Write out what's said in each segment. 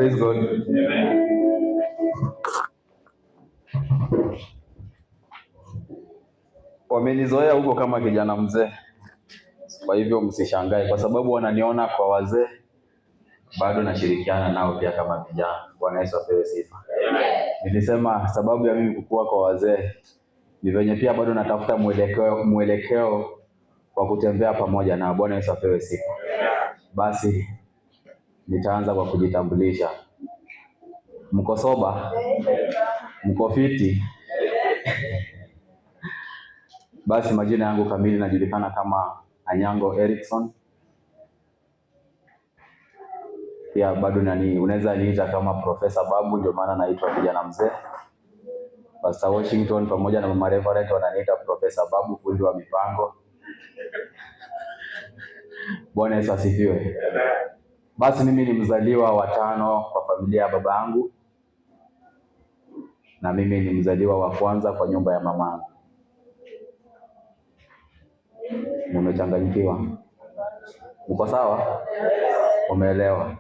Praise God. Amen. Wamenizoea huko kama kijana mzee, kwa hivyo msishangae kwa sababu wananiona kwa wazee, bado nashirikiana nao pia kama vijana. Bwana Yesu apewe sifa. Nilisema sababu ya mimi kukua kwa wazee ni venye pia bado natafuta mwelekeo wa kutembea pamoja na. Bwana Yesu apewe sifa. Basi nitaanza kwa kujitambulisha. Mko soba? Mko fiti? Basi majina yangu kamili najulikana kama Anyango Erickson. Pia bado unaweza niita kama Profesa Babu, ndio maana naitwa kijana mzee. Pastor Washington pamoja na Mama Reverend wananiita Profesa Babu, fundi wa mipango. Bwana Yesu asifiwe. Basi mimi ni mzaliwa wa 5 kwa familia ya baba yangu, na mimi ni mzaliwa wa kwanza kwa nyumba ya mama yangu. Nimechanganyikiwa? Uko sawa? Umeelewa?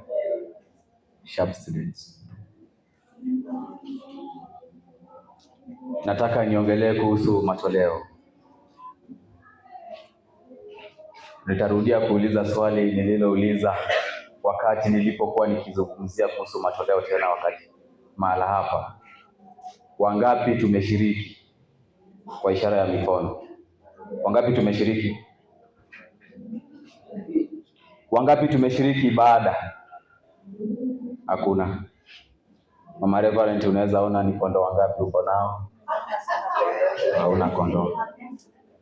Sharp students. Nataka niongelee kuhusu matoleo. Nitarudia kuuliza swali nililouliza wakati nilipokuwa nikizungumzia kuhusu matoleo tena wakati mahala hapa. Wangapi tumeshiriki? Kwa ishara ya mikono. Wangapi tumeshiriki? Wangapi tumeshiriki ibada? Hakuna. Mama Reverend, unaweza ona ni kondoo wangapi uko nao? Hauna kondoo.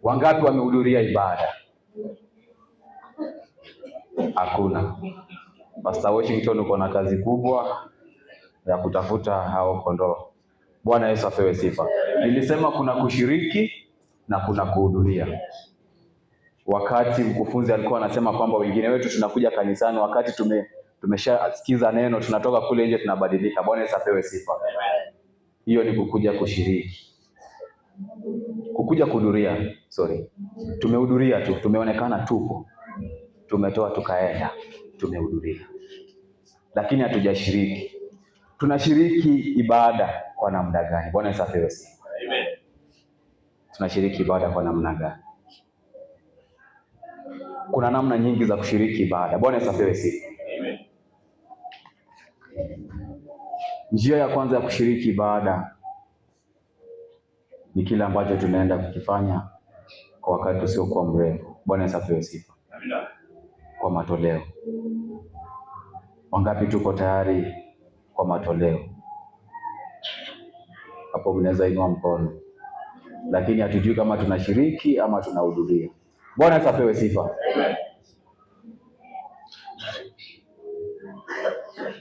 Wangapi wamehudhuria ibada? Hakuna. Pastor Washington, uko na kazi kubwa ya kutafuta hao kondoo. Bwana Yesu apewe sifa. Nilisema kuna kushiriki na kuna kuhudhuria. Wakati mkufunzi alikuwa anasema kwamba wengine wetu tunakuja kanisani wakati tumeshasikiza neno, tunatoka kule nje tunabadilika. Bwana Yesu apewe sifa. Hiyo ni kukuja kushiriki. Kukuja kuhudhuria, tumehudhuria tu, tumeonekana tupo, tumetoa tukaenda, tumehudhuria, lakini hatujashiriki. Tunashiriki ibada kwa namna gani? Bwana Yesu apewe sifa. Amen. Tunashiriki ibada kwa namna gani? Kuna namna nyingi za kushiriki ibada. Bwana Yesu apewe sifa. Amen. Njia ya kwanza ya kushiriki ibada ni kile ambacho tunaenda kukifanya kwa wakati usiokuwa mrefu. Bwana Yesu apewe sifa. Amen. Kwa matoleo. Wangapi tuko tayari kwa matoleo? Hapo mnaweza inua mkono. Lakini hatujui kama tunashiriki ama tunahudhuria. Bwana Yesu apewe sifa. Amen.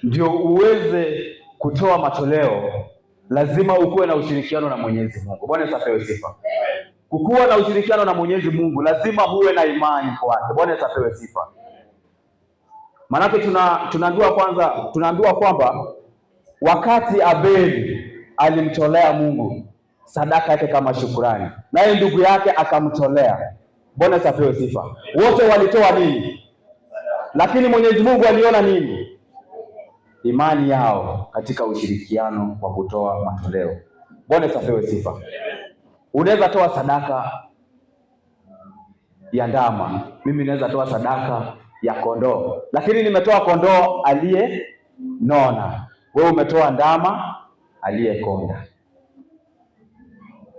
Ndio uweze kutoa matoleo, lazima ukuwe na ushirikiano na Mwenyezi Mungu. Bwana Yesu apewe sifa. Kukuwa na ushirikiano na Mwenyezi Mungu, lazima uwe na imani kwake. Bwana Yesu apewe sifa. Maanake tunaambiwa kwamba wakati Abeli alimtolea Mungu sadaka yake kama shukrani, naye ndugu yake akamtolea. Bwana Yesu apewe sifa. Wote walitoa nini? Lakini Mwenyezi Mungu aliona nini? Imani yao katika ushirikiano wa kutoa matoleo. Bwana Yesu apewe sifa. Unaweza toa sadaka ya ndama, mimi naweza toa sadaka ya kondoo, lakini nimetoa kondoo aliyenona, wewe umetoa ndama aliyekonda.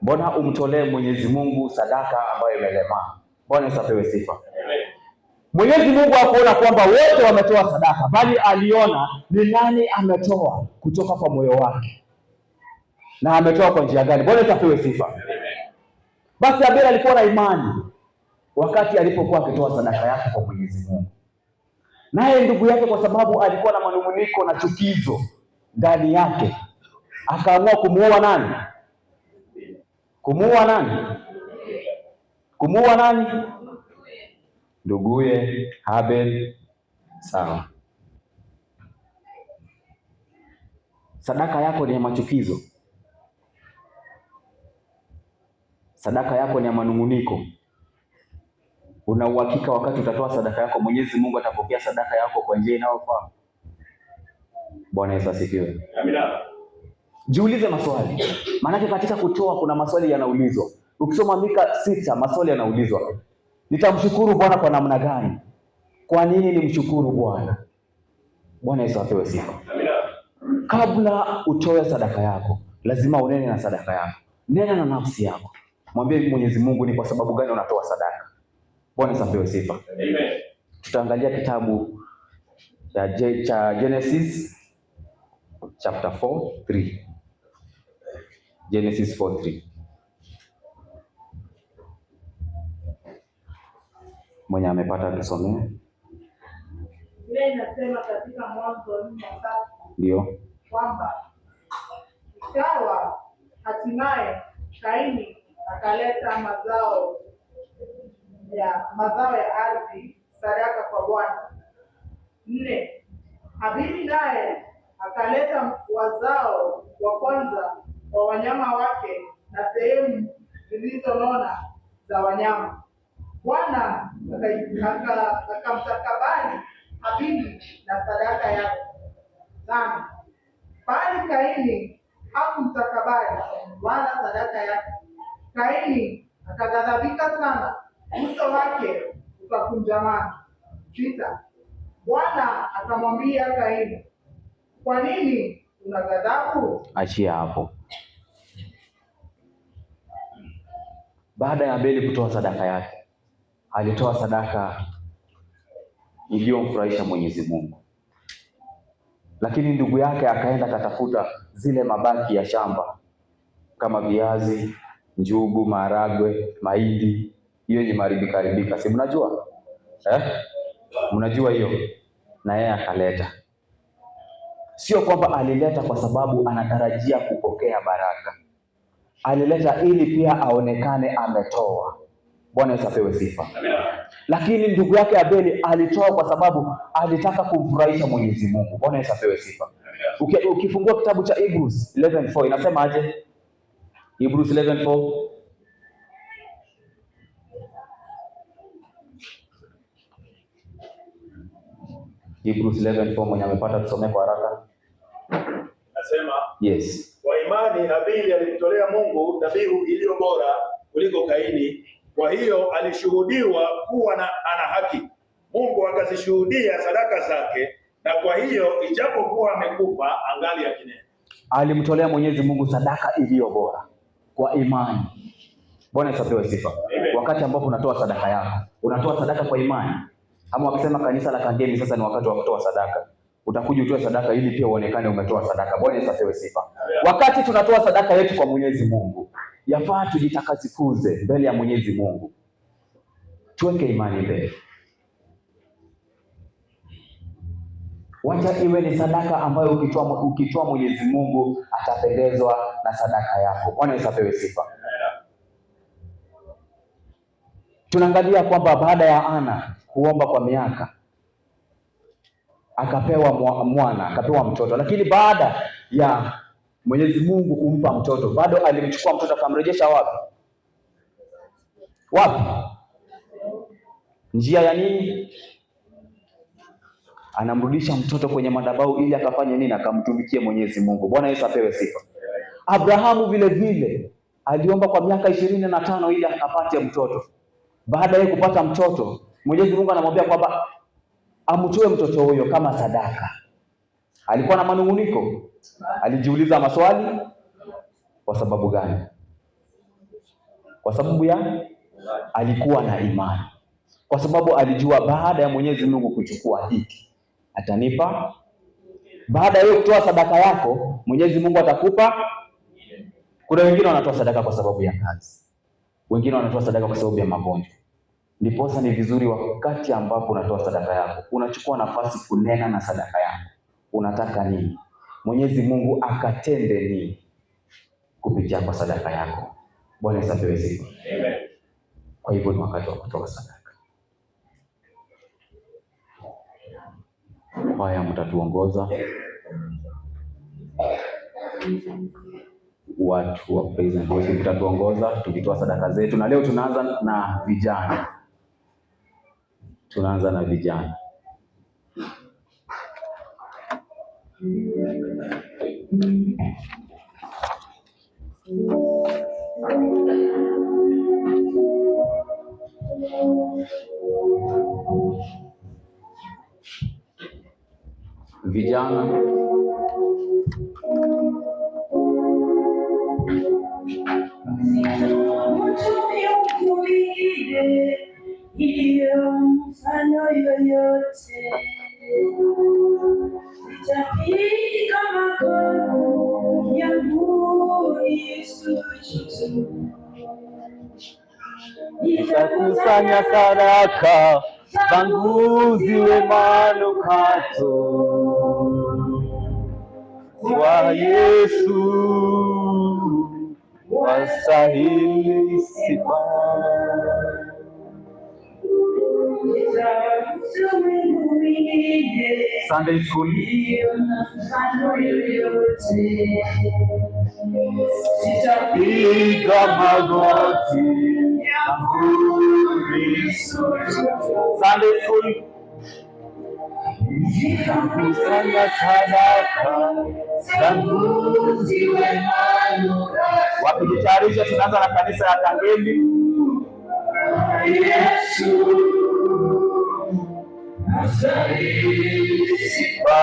Mbona umtolee Mwenyezi Mungu sadaka ambayo imelemaa? Bwana Yesu apewe sifa. Mwenyezi Mungu hakuona kwamba wote wametoa sadaka, bali aliona ni nani ametoa kutoka kwa moyo wake na ametoa kwa njia gani. Bwana Yesu apewe sifa. Basi Abeli alikuwa na imani wakati alipokuwa akitoa sadaka yake kwa Mwenyezi Mungu, naye ndugu yake, kwa sababu alikuwa na manunguniko na chukizo ndani yake, akaamua kumuua nani? Kumuua nani? Nduguye Abel. Sawa. Sadaka yako ni ya machukizo, sadaka yako ni ya manunguniko. Una uhakika wakati utatoa sadaka yako Mwenyezi Mungu atapokea sadaka yako kwa njia inayofaa? Bwana Yesu asifiwe. Amina. Jiulize maswali. Maana katika kutoa kuna maswali yanaulizwa. Ukisoma Mika 6 maswali yanaulizwa. Nitamshukuru Bwana kwa namna gani? Kwa nini nimshukuru Bwana? Bwana Yesu apewe sifa. Amina. Kabla utoe sadaka yako, lazima unene na sadaka yako. Nena na nafsi yako. Mwambie Mwenyezi Mungu ni kwa sababu gani unatoa sadaka. Bwana Yesu apewe sifa. Amen. Tutaangalia kitabu cha Genesis chapter 4:3. Genesis 4:3. Mwenye amepata tusomee. Ile inasema katika Mwanzo 4:3 ndio kwamba ikawa hatimaye Kaini akaleta mazao ya ardhi sadaka kwa Bwana. 4. Habili naye akaleta wazao wa kwanza wa wanyama wake na sehemu zilizonona za wanyama. Bwana akamtakabali Habili na sadaka yake. 5. Bali Kaini hakumtakabali wala sadaka yake. Kaini akaghadhabika sana, uso wake ukakunjamana. 6. Bwana akamwambia Kaini, kwa nini una ghadhabu? Achia hapo. Baada ya Abeli kutoa sadaka yake, alitoa sadaka iliyomfurahisha Mwenyezi Mungu. Lakini ndugu yake akaenda katafuta zile mabaki ya shamba kama viazi, njugu, maharagwe, mahindi, hiyo yenye haribika. Si mnajua? Mnajua hiyo? Na yeye akaleta. Sio kwamba alileta kwa sababu anatarajia kupokea baraka. Alileta ili pia aonekane ametoa. Bwana Yesu apewe sifa. Lakini ndugu yake Abeli alitoa kwa sababu alitaka kumfurahisha Mwenyezi Mungu. Bwana Yesu apewe sifa. Ukifungua kitabu cha Hebrews 11:4 inasema aje? Hebrews 11:4. Hebrews 11:4 mwenye amepata tusomee kwa haraka. Nasema, yes. Kwa imani Habili alimtolea Mungu dhabihu iliyo bora kuliko Kaini, kwa hiyo alishuhudiwa kuwa ana haki. Mungu akazishuhudia sadaka zake, na kwa hiyo ijapokuwa amekufa angali akinena. Alimtolea Mwenyezi Mungu sadaka iliyo bora kwa imani. Bwana Yesu apewe sifa. Wakati ambapo unatoa sadaka yako, unatoa sadaka kwa imani. Ama wakisema kanisa la Kangemi sasa ni wakati wa kutoa sadaka, utakuja utoe sadaka ili pia uonekane umetoa sadaka. Bwana Yesu apewe sifa. Wakati tunatoa sadaka yetu kwa Mwenyezi Mungu, yafaa tujitakasifuze mbele ya Mwenyezi Mungu. Tuweke imani mbele. Wacha iwe ni sadaka ambayo ukitoa Mwenyezi Mungu atapendezwa na sadaka yako. Bwana Yesu apewe sifa. Tunaangalia kwamba baada ya Ana kuomba kwa miaka akapewa mwana, akapewa mtoto, lakini baada ya Mwenyezi Mungu kumpa mtoto, bado alimchukua mtoto akamrejesha wapi? Njia ya nini? Anamrudisha mtoto kwenye madhabahu ili akafanye nini? Akamtumikie Mwenyezi Mungu. Bwana Yesu apewe sifa. Abrahamu vile vile aliomba kwa miaka 25 ili akapate mtoto. Baada ya kupata mtoto, Mwenyezi Mungu anamwambia kwamba amtoe mtoto huyo kama sadaka. Alikuwa na manunguniko? Alijiuliza maswali? Kwa sababu gani? Kwa sababu alikuwa na imani. Kwa sababu alijua baada ya Mwenyezi Mungu kuchukua hiki, atanipa. Baada ya kutoa sadaka yako, Mwenyezi Mungu atakupa. Kuna wengine wanatoa sadaka kwa sababu ya kazi. Wengine wanatoa sadaka kwa sababu ya magonjwa. Ndiposa ni vizuri wakati ambapo unatoa sadaka yako, unachukua nafasi kunena na sadaka yako. Unataka nini? Mwenyezi Mungu akatende nini kupitia kwa sadaka yako? Bwana Yesu apewe sifa. Amen. Kwa hivyo ni wakati wa kutoa sadaka. Haya, mtatuongoza watu wa praise and worship, mtatuongoza tukitoa sadaka zetu, na leo tunaanza na vijana. Vijana, mfano yoyote itapiga magoti yangu nisujudu, nitakusanya sadaka zangu ziwe manukato kwa Yesu, wastahili sifa. Sunday school. Sitapiga magoti yangu nisujudu. Sunday school. Nitakusanya sadaka zangu ziwe manukato. Wakijitayarisha, tunaanza na kanisa ya Kangemi. Yesu wastahili sifa.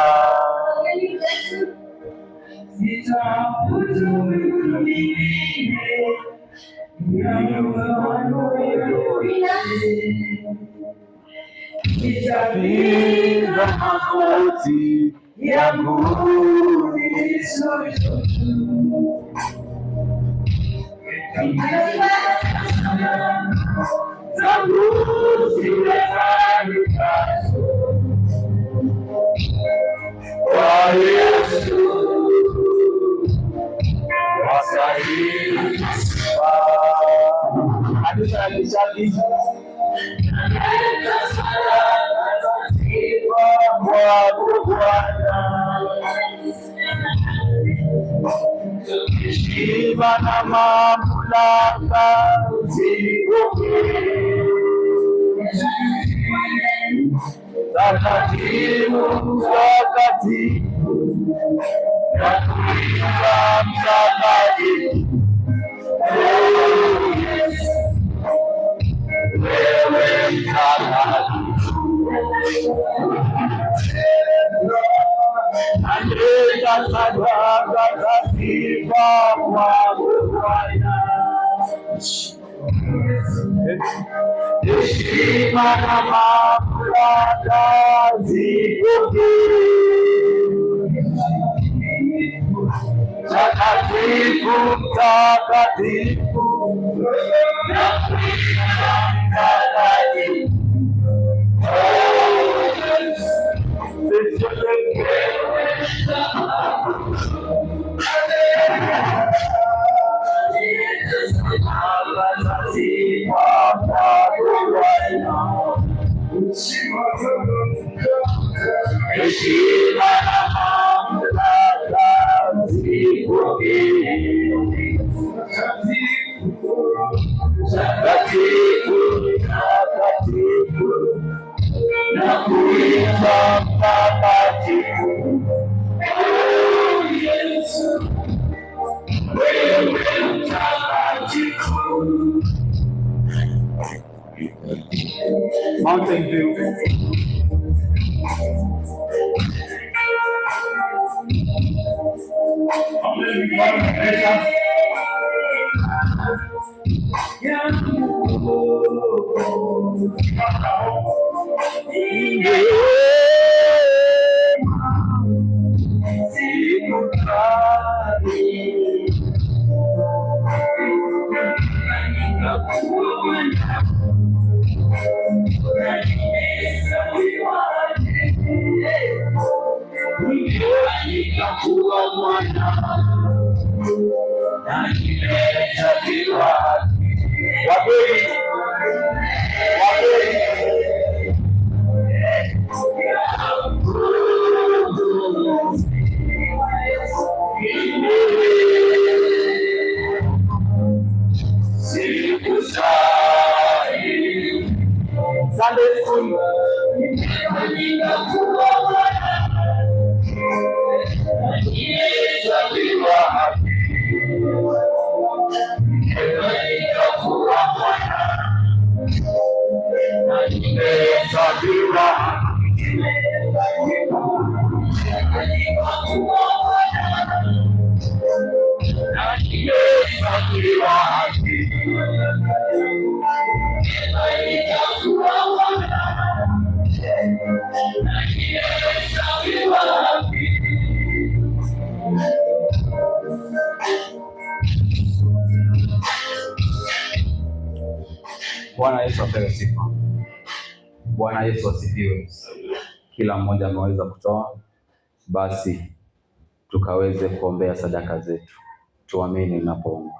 Sitakuja mwingine nitapiga magoti yangu nisujudu. Zangu ziwe manukato kwa Yesu, wastahili sifa. Kanisa la Kishaki, sifa kwako Bwana, heshima na mamlaka zipokee. Takatifu, takatifu, nakuita mtakatifu. Wewe mtakatifu, naleta sadaka za sifa kwako Bwana, heshima na mamlaka zipokee. Takatifu, takatifu, nakuita mtakatifu. Heshima na mamlaka zipokee. Takatifu, takatifu, nakuita mtakatifu. Yesu, wewe mtakatifu. Mountain View. Nitakuwa mwana na nimezaliwa. Wageni, wageni, sikustahili. Sunday school. Nitakuwa mwana Bwana Yesu apewe sifa. Bwana Yesu asifiwe. Kila mmoja ameweza kutoa, basi tukaweze kuombea sadaka zetu. Tuamini ninapoomba.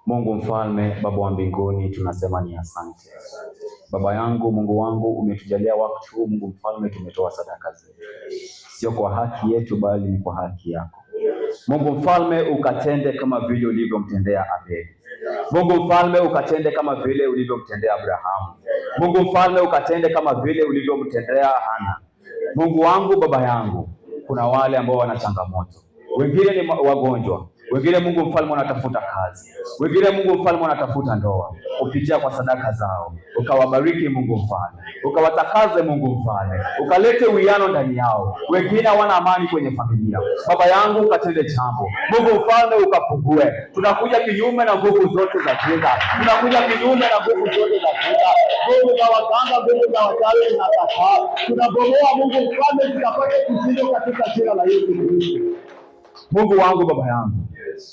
Mungu mfalme, Baba wa mbinguni, tunasema ni asante. Baba yangu, Mungu wangu, umetujalia wakati huu. Mungu mfalme, tumetoa sadaka zetu, sio kwa haki yetu, bali ni kwa haki yako. Mungu mfalme, ukatende kama vile ulivyomtendea Abeli. Mungu mfalme, ukatende kama vile ulivyomtendea Abrahamu. Mungu mfalme, ukatende kama vile ulivyomtendea Hana. Mungu wangu, Baba yangu, kuna wale ambao wana changamoto, wengine ni wagonjwa, wengine Mungu mfalme wanatafuta kazi, wengine Mungu mfalme wanatafuta ndoa. Kupitia kwa sadaka zao ukawabariki Mungu mfalme, ukawatakaze Mungu mfalme, ukalete uwiano ndani yao. Wengine hawana amani kwenye familia, Baba yangu ukatende jambo. Mungu mfalme ukafungue. Tunakuja kinyume na nguvu zote za giza, tunakuja kinyume na nguvu zote za giza, nguvu za waganga, nguvu za wachawi tunakataa, tunabomoa Mungu mfalme, zikapate kushindwa katika jina la Yesu Kristo. Mungu wangu, Baba yangu,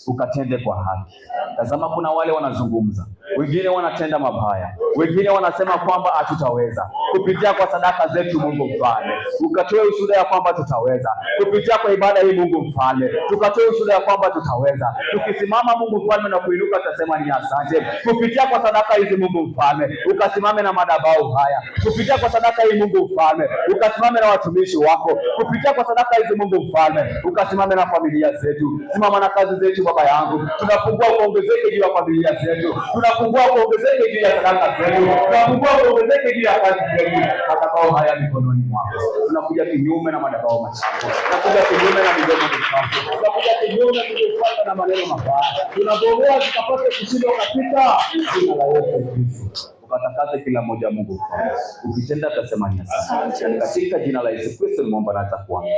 ukatende kwa haki. Tazama, kuna wale wanazungumza, wengine wanatenda mabaya, wengine wanasema kwamba hatutaweza. Kupitia kwa sadaka zetu Mungu mfalme, ukatoe ushuhuda ya kwamba tutaweza. Kupitia kwa ibada hii Mungu mfalme, tukatoe ushuhuda ya kwamba tutaweza. Tukisimama Mungu mfalme na kuinuka, tutasema ni asante. Kupitia kwa sadaka hizi Mungu mfalme, ukasimame na madhabahu haya. Kupitia kwa sadaka hii Mungu mfalme, ukasimame na watumishi wako. Kupitia kwa sadaka hizi Mungu mfalme, ukasimame na familia zetu. Simama na kazi zetu Baba yangu. Tunafungua kuongezeke juu ya familia zetu, tunafungua kuongezeke juu ya sadaka zetu, tunafungua kuongezeke juu ya kazi zetu. Madhabahu haya mikononi mwako. Tunakuja kinyume na madhabahu machafu, tunakuja kinyume na midomo michafu, tunakuja kinyume na maneno mabaya. Tunabomoa zikapate kushindwa katika jina la Yesu Kristo. Ukatakaze kila mmoja Mungu mfalme. Ukitenda tutasema ni asante. Katika jina la Yesu Kristo nimeomba na nitakuamini.